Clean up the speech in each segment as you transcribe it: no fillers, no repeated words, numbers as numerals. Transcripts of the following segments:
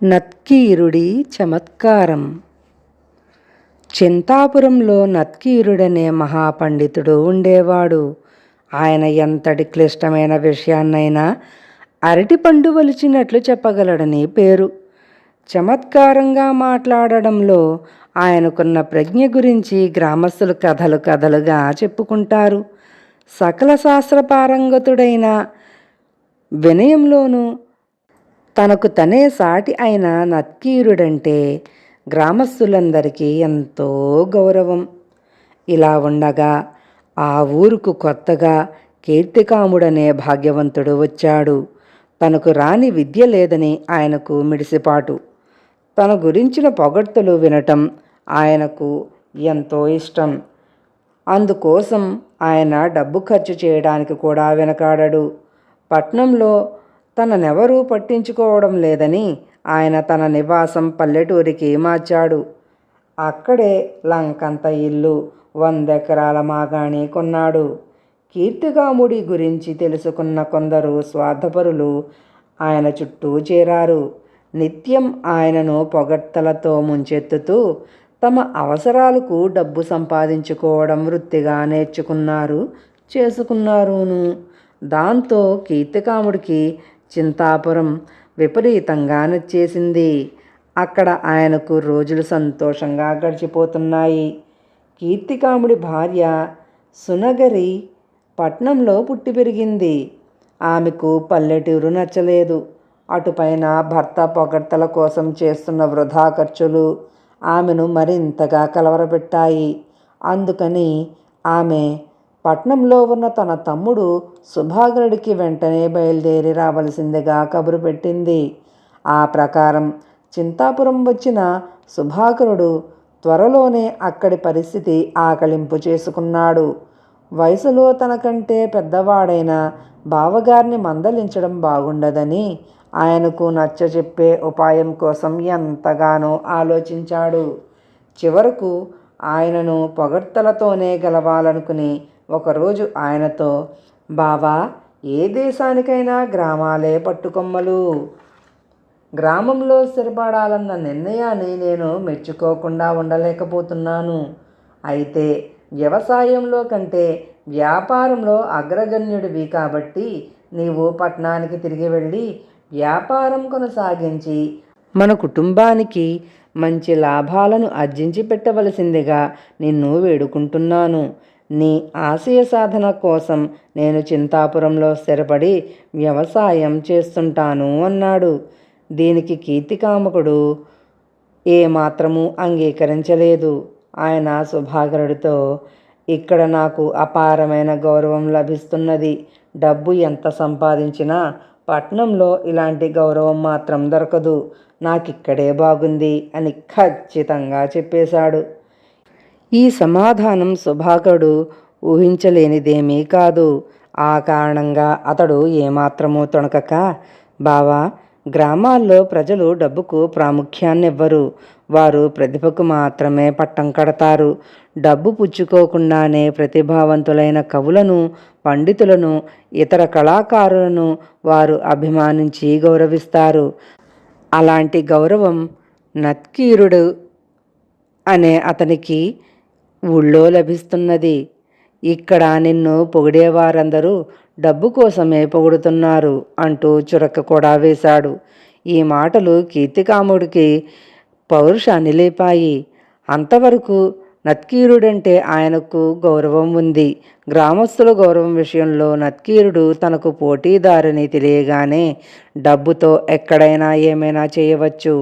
నత్కీరుడి చమత్కారం. చింతాపురంలో నత్కీరుడనే మహాపండితుడు ఉండేవాడు. ఆయన ఎంతటి క్లిష్టమైన విషయాన్నైనా అరటిపండు వలిచినట్లు చెప్పగలడని పేరు. చమత్కారంగా మాట్లాడడంలో ఆయనకున్న ప్రజ్ఞ గురించి గ్రామస్తులు కథలు కథలుగా చెప్పుకుంటారు. సకల శాస్త్ర పారంగతుడైన వినయంలోనూ తనకు తనే సాటి అయిన నత్కీరుడంటే గ్రామస్తులందరికీ ఎంతో గౌరవం. ఇలా ఉండగా ఆ ఊరుకు కొత్తగా కీర్తికాముడనే భాగ్యవంతుడు వచ్చాడు. తనకు రాని విద్య లేదని ఆయనకు మిడిసిపాటు. తన గురించిన పొగడ్తలు వినటం ఆయనకు ఎంతో ఇష్టం. అందుకోసం ఆయన డబ్బు ఖర్చు చేయడానికి కూడా వెనకాడడు. పట్నంలో తననెవరూ పట్టించుకోవడం లేదని ఆయన తన నివాసం పల్లెటూరికి మార్చాడు. అక్కడే లంకంత ఇల్లు, 100 ఎకరాల మాగాణి కొన్నాడు. కీర్తికాముడి గురించి తెలుసుకున్న కొందరు స్వార్థపరులు ఆయన చుట్టూ చేరారు. నిత్యం ఆయనను పొగడ్తలతో ముంచెత్తుతూ తమ అవసరాలకు డబ్బు సంపాదించుకోవడం వృత్తిగా చేసుకున్నారును. దాంతో కీర్తికాముడికి చింతాపురం విపరీతంగా నచ్చేసింది. అక్కడ ఆయనకు రోజులు సంతోషంగా గడిచిపోతున్నాయి. కీర్తికాముడి భార్య సునగరి పట్నంలో పుట్టి పెరిగింది. ఆమెకు పల్లెటూరు నచ్చలేదు. అటుపైన భర్త పొగడ్తల కోసం చేస్తున్న వృధా ఖర్చులు ఆమెను మరింతగా కలవరపెట్టాయి. అందుకని ఆమె పట్నంలో ఉన్న తన తమ్ముడు సుభాకరుడికి వెంటనే బయలుదేరి రావలసిందిగా కబురు పెట్టింది. ఆ ప్రకారం చింతాపురం వచ్చిన సుభాకరుడు త్వరలోనే అక్కడి పరిస్థితి ఆకలింపు చేసుకున్నాడు. వయసులో తనకంటే పెద్దవాడైన బావగారిని మందలించడం బాగుండదని ఆయనకు నచ్చచెప్పే ఉపాయం కోసం ఎంతగానో ఆలోచించాడు. చివరకు ఆయనను పొగడ్తలతోనే గెలవాలనుకుని ఒకరోజు ఆయనతో, బావా, ఏ దేశానికైనా గ్రామాలే పట్టుకొమ్మలు. గ్రామంలో స్థిరపడాలన్న నిర్ణయాన్ని నేను మెచ్చుకోకుండా ఉండలేకపోతున్నాను. అయితే వ్యవసాయంలో కంటే వ్యాపారంలో అగ్రగణ్యుడివి కాబట్టి నీవు పట్టణానికి తిరిగి వెళ్ళి వ్యాపారం కొనసాగించి మన కుటుంబానికి మంచి లాభాలను ఆర్జించి పెట్టవలసిందిగా నిన్ను వేడుకుంటున్నాను. నీ ఆశయ సాధన కోసం నేను చింతాపురంలో స్థిరపడి వ్యవసాయం చేస్తుంటాను అన్నాడు. దీనికి కీర్తికాముకుడు ఏమాత్రము అంగీకరించలేదు. ఆయన సుభాకరుడితో, ఇక్కడ నాకు అపారమైన గౌరవం లభిస్తున్నది. డబ్బు ఎంత సంపాదించినా పట్నంలో ఇలాంటి గౌరవం మాత్రం దొరకదు. నాకిక్కడే బాగుంది అని ఖచ్చితంగా చెప్పేశాడు. ఈ సమాధానం సుభాకరుడు ఊహించలేనిదేమీ కాదు. ఆ కారణంగా అతడు ఏమాత్రమూ తొణకక, బావా, గ్రామాల్లో ప్రజలు డబ్బుకు ప్రాముఖ్యాన్నివ్వరు. వారు ప్రతిభకు మాత్రమే పట్టం కడతారు. డబ్బు పుచ్చుకోకుండానే ప్రతిభావంతులైన కవులను, పండితులను, ఇతర కళాకారులను వారు అభిమానించి గౌరవిస్తారు. అలాంటి గౌరవం నత్కీరుడు అనే అతనికి ఊళ్ళో లభిస్తున్నది. ఇక్కడ నిన్ను పొగిడేవారందరూ డబ్బు కోసమే పొగుడుతున్నారు అంటూ చురక కూడా వేశాడు. ఈ మాటలు కీర్తికాముడికి పౌరుషాన్ని లేపాయి. అంతవరకు నత్కీరుడంటే ఆయనకు గౌరవం ఉంది. గ్రామస్తుల గౌరవం విషయంలో నత్కీరుడు తనకు పోటీదారని తెలియగానే డబ్బుతో ఎక్కడైనా ఏమైనా చేయవచ్చు.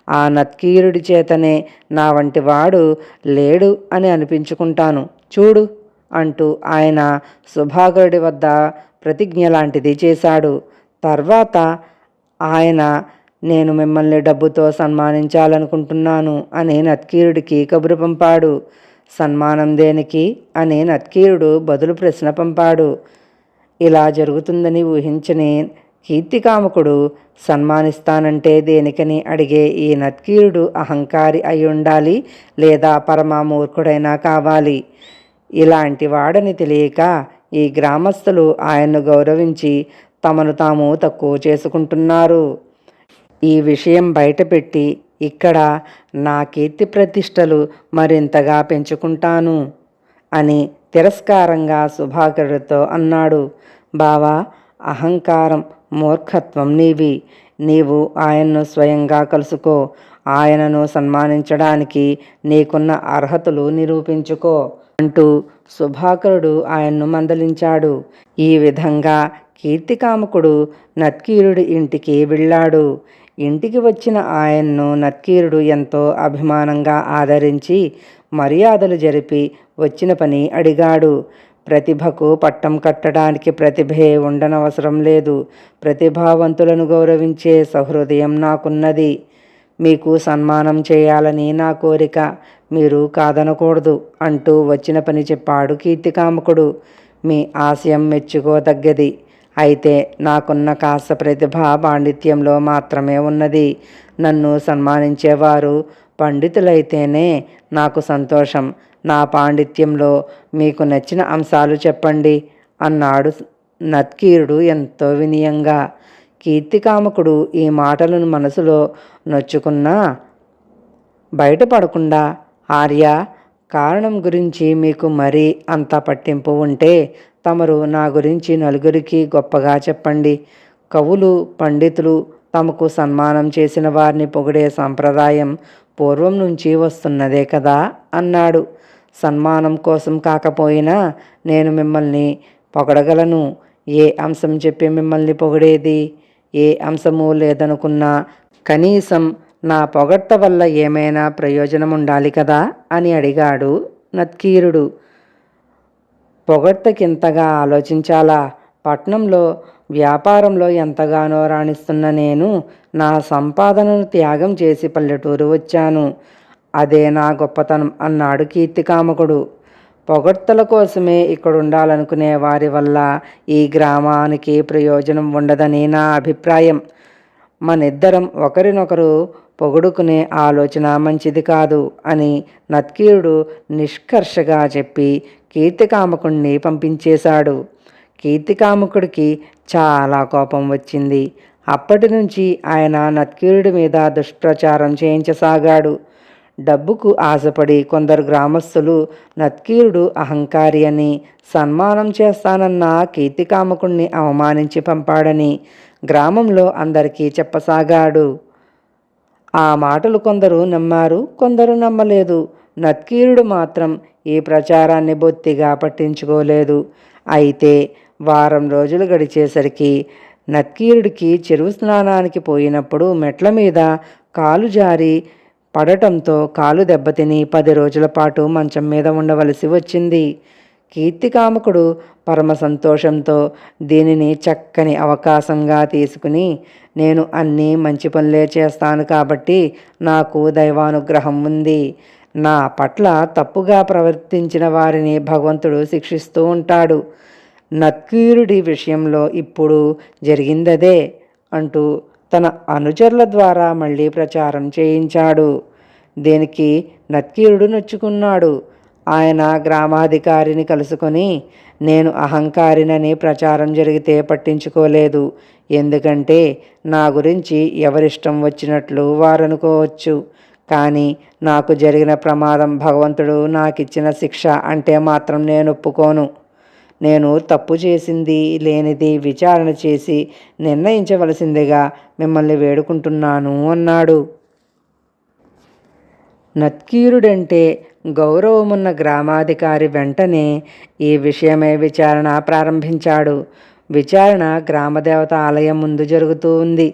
ఆ నత్కీరుడి చేతనే నా వంటి వాడు లేడు అని అనిపించుకుంటాను చూడు అంటూ ఆయన సుభాకరుడి వద్ద ప్రతిజ్ఞ లాంటిది చేశాడు. తర్వాత ఆయన, నేను మిమ్మల్ని డబ్బుతో సన్మానించాలనుకుంటున్నాను అని నత్కీరుడికి కబురు పంపాడు. సన్మానం దేనికి అని నత్కీరుడు బదులు ప్రశ్న పంపాడు. ఇలా జరుగుతుందని ఊహించని కీర్తికాముకుడు సన్మానిస్తానంటే దేనికని అడిగే ఈ నత్కీరుడు అహంకారి అయి ఉండాలి, లేదా పరమమూర్ఖుడైనా కావాలి. ఇలాంటి వాడని తెలియక ఈ గ్రామస్తులు ఆయన్ను గౌరవించి తమను తాము తక్కువ చేసుకుంటున్నారు. ఈ విషయం బయటపెట్టి ఇక్కడ నా కీర్తి ప్రతిష్టలు మరింతగా పెంచుకుంటాను అని తిరస్కారంగా సుభాకరుడితో అన్నాడు. బావా, అహంకారం, మూర్ఖత్వం నీవి. నీవు ఆయన్ను స్వయంగా కలుసుకో. ఆయనను సన్మానించడానికి నీకున్న అర్హతలు నిరూపించుకో అంటూ సుభాకరుడు ఆయన్ను మందలించాడు. ఈ విధంగా కీర్తికామకుడు నత్కీరుడి ఇంటికి వెళ్ళాడు. ఇంటికి వచ్చిన ఆయన్ను నత్కీరుడు ఎంతో అభిమానంగా ఆదరించి మర్యాదలు జరిపి వచ్చిన పని అడిగాడు. ప్రతిభకు పట్టం కట్టడానికి ప్రతిభే ఉండనవసరం లేదు. ప్రతిభావంతులను గౌరవించే సహృదయం నాకున్నది. మీకు సన్మానం చేయాలని నా కోరిక, మీరు కాదనకూడదు అంటూ వచ్చిన పని చెప్పాడు కీర్తికామకుడు. మీ ఆశయం మెచ్చుకోదగ్గది. అయితే నాకున్న కాస్త ప్రతిభ పాండిత్యంలో మాత్రమే ఉన్నది. నన్ను సన్మానించేవారు పండితులైతేనే నాకు సంతోషం. నా పాండిత్యంలో మీకు నచ్చిన అంశాలు చెప్పండి అన్నాడు నత్కీరుడు ఎంతో వినయంగా. కీర్తికామకుడు ఈ మాటలను మనసులో నొచ్చుకున్నా బయటపడకుండా, ఆర్య, కారణం గురించి మీకు మరీ అంత పట్టింపు ఉంటే తమరు నా గురించి నలుగురికి గొప్పగా చెప్పండి. కవులు, పండితులు తమకు సన్మానం చేసిన వారిని పొగిడే సంప్రదాయం పూర్వం నుంచి వస్తున్నదే కదా అన్నాడు. సన్మానం కోసం కాకపోయినా నేను మిమ్మల్ని పొగడగలను. ఏ అంశం చెప్పి మిమ్మల్ని పొగిడేది? ఏ అంశము లేదనుకున్నా కనీసం నా పొగడ్త వల్ల ఏమైనా ప్రయోజనం ఉండాలి కదా అని అడిగాడు నత్కీరుడు. పొగడ్తకింతగా ఆలోచించాలా? పట్నంలో వ్యాపారంలో ఎంతగానో రాణిస్తున్న నేను నా సంపాదనను త్యాగం చేసి పల్లెటూరు వచ్చాను. అదే నా గొప్పతనం అన్నాడు కీర్తికామకుడు. పొగడ్తల కోసమే ఇక్కడుండాలనుకునే వారి వల్ల ఈ గ్రామానికి ప్రయోజనం ఉండదని నా అభిప్రాయం. మనిద్దరం ఒకరినొకరు పొగుడుకునే ఆలోచన మంచిది కాదు అని నత్కీరుడు నిష్కర్షగా చెప్పి కీర్తికామకుడిని పంపించేశాడు. కీర్తికామకుడికి చాలా కోపం వచ్చింది. అప్పటి నుంచి ఆయన నత్కీరుడి మీద దుష్ప్రచారం చేయించసాగాడు. డబ్బుకు ఆశపడి కొందరు గ్రామస్తులు నత్కీరుడు అహంకారి అని, సన్మానం చేస్తానన్న కీర్తికామకుణ్ణి అవమానించి పంపాడని గ్రామంలో అందరికీ చెప్పసాగాడు. ఆ మాటలు కొందరు నమ్మారు, కొందరు నమ్మలేదు. నత్కీరుడు మాత్రం ఈ ప్రచారాన్ని బొత్తిగా పట్టించుకోలేదు. అయితే వారం రోజులు గడిచేసరికి నత్కీరుడికి చెరువు స్నానానికి పోయినప్పుడు మెట్ల మీద కాలు జారి పడటంతో కాలు దెబ్బతిని 10 రోజుల పాటు మంచం మీద ఉండవలసి వచ్చింది. కీర్తికామకుడు పరమ సంతోషంతో దీనిని చక్కని అవకాశంగా తీసుకుని, నేను అన్నీ మంచి పనులే చేస్తాను కాబట్టి నాకు దైవానుగ్రహం ఉంది. నా పట్ల తప్పుగా ప్రవర్తించిన వారిని భగవంతుడు శిక్షిస్తూ ఉంటాడు. నత్కీరుడి విషయంలో ఇప్పుడు జరిగిందదే అంటూ తన అనుచరుల ద్వారా మళ్ళీ ప్రచారం చేయించాడు. దీనికి నత్కీరుడు నొచ్చుకున్నాడు. ఆయన గ్రామాధికారిని కలుసుకొని, నేను అహంకారినని ప్రచారం జరిగితే పట్టించుకోలేదు. ఎందుకంటే నా గురించి ఎవరిష్టం వచ్చినట్లు వారనుకోవచ్చు. కానీ నాకు జరిగిన ప్రమాదం భగవంతుడు నాకిచ్చిన శిక్ష అంటే మాత్రం నేను ఒప్పుకోను. నేను తప్పు చేసింది లేనిది విచారణ చేసి నిర్ణయించవలసిందిగా మిమ్మల్ని వేడుకుంటున్నాను అన్నాడు. నత్కీరుడంటే గౌరవమున్న గ్రామాధికారి వెంటనే ఈ విషయమై విచారణ ప్రారంభించాడు. విచారణ గ్రామదేవత ఆలయం ముందు జరుగుతూ ఉంది.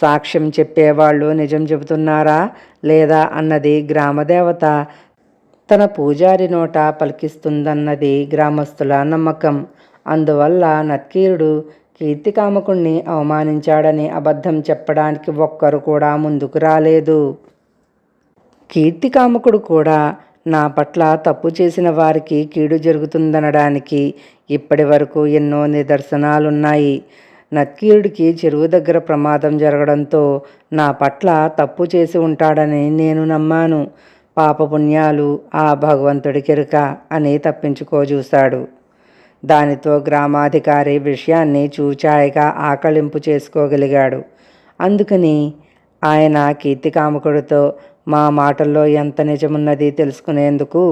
సాక్ష్యం చెప్పేవాళ్ళు నిజం చెబుతున్నారా లేదా అన్నది గ్రామదేవత తన పూజారి నోట పలికిస్తుందన్నది గ్రామస్తుల నమ్మకం. అందువల్ల నత్కీరుడు కీర్తికామకుణ్ణి అవమానించాడని అబద్ధం చెప్పడానికి ఒక్కరు కూడా ముందుకు రాలేదు. కీర్తికామకుడు కూడా నా పట్ల తప్పు చేసిన వారికి కీడు జరుగుతుందనడానికి ఇప్పటి వరకు ఎన్నో నిదర్శనాలున్నాయి. నత్కీరుడికి చెరువు దగ్గర ప్రమాదం జరగడంతో నా పట్ల తప్పు చేసి ఉంటాడని నేను నమ్మాను. పాపపుణ్యాలు ఆ భగవంతుడికెరుక అని తప్పించుకోజూశాడు. దానితో గ్రామాధికారి విషయాన్ని చూచాయిగా ఆకళింపు చేసుకోగలిగాడు. అందుకని ఆయన కీర్తికాముకుడితో మా మాటల్లో ఎంత నిజమున్నది తెలుసుకునేందుకు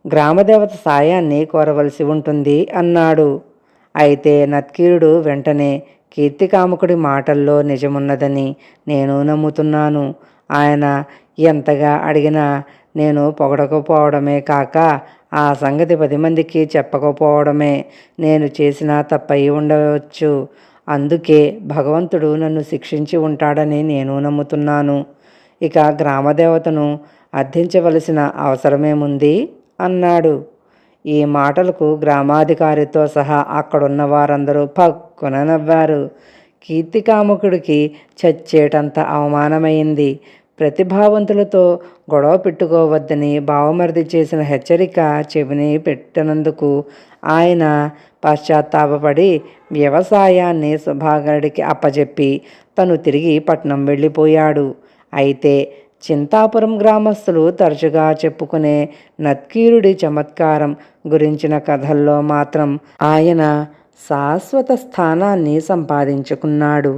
గ్రామదేవత సాయాన్ని కోరవలసి ఉంటుంది అన్నాడు. అయితే నత్కీరుడు వెంటనే కీర్తికాముకుడి మాటల్లో నిజమున్నదని నేను నమ్ముతున్నాను. ఆయన ఎంతగా అడిగినా నేను పొగడకపోవడమే కాక ఆ సంగతి 10 మందికి చెప్పకపోవడమే నేను చేసిన తప్పయి ఉండవచ్చు. అందుకే భగవంతుడు నన్ను శిక్షించి ఉంటాడని నేను నమ్ముతున్నాను. ఇక గ్రామదేవతను అర్థించవలసిన అవసరమేముంది అన్నాడు. ఈ మాటలకు గ్రామాధికారితో సహా అక్కడున్న వారందరూ పక్కున నవ్వారు. కీర్తికాముకుడికి చచ్చేటంత అవమానమైంది. ప్రతిభావంతులతో గొడవ పెట్టుకోవద్దని బావమరిది చేసిన హెచ్చరిక చెవిని పెట్టినందుకు ఆయన పశ్చాత్తాపపడి వ్యవసాయాన్ని సుభాకరుడికి అప్పచెప్పి తను తిరిగి పట్నం వెళ్ళిపోయాడు. అయితే చింతాపురం గ్రామస్తులు తరచుగా చెప్పుకునే నత్కీరుడి చమత్కారం గురించిన కథల్లో మాత్రం ఆయన శాశ్వత స్థానాన్ని సంపాదించుకున్నాడు.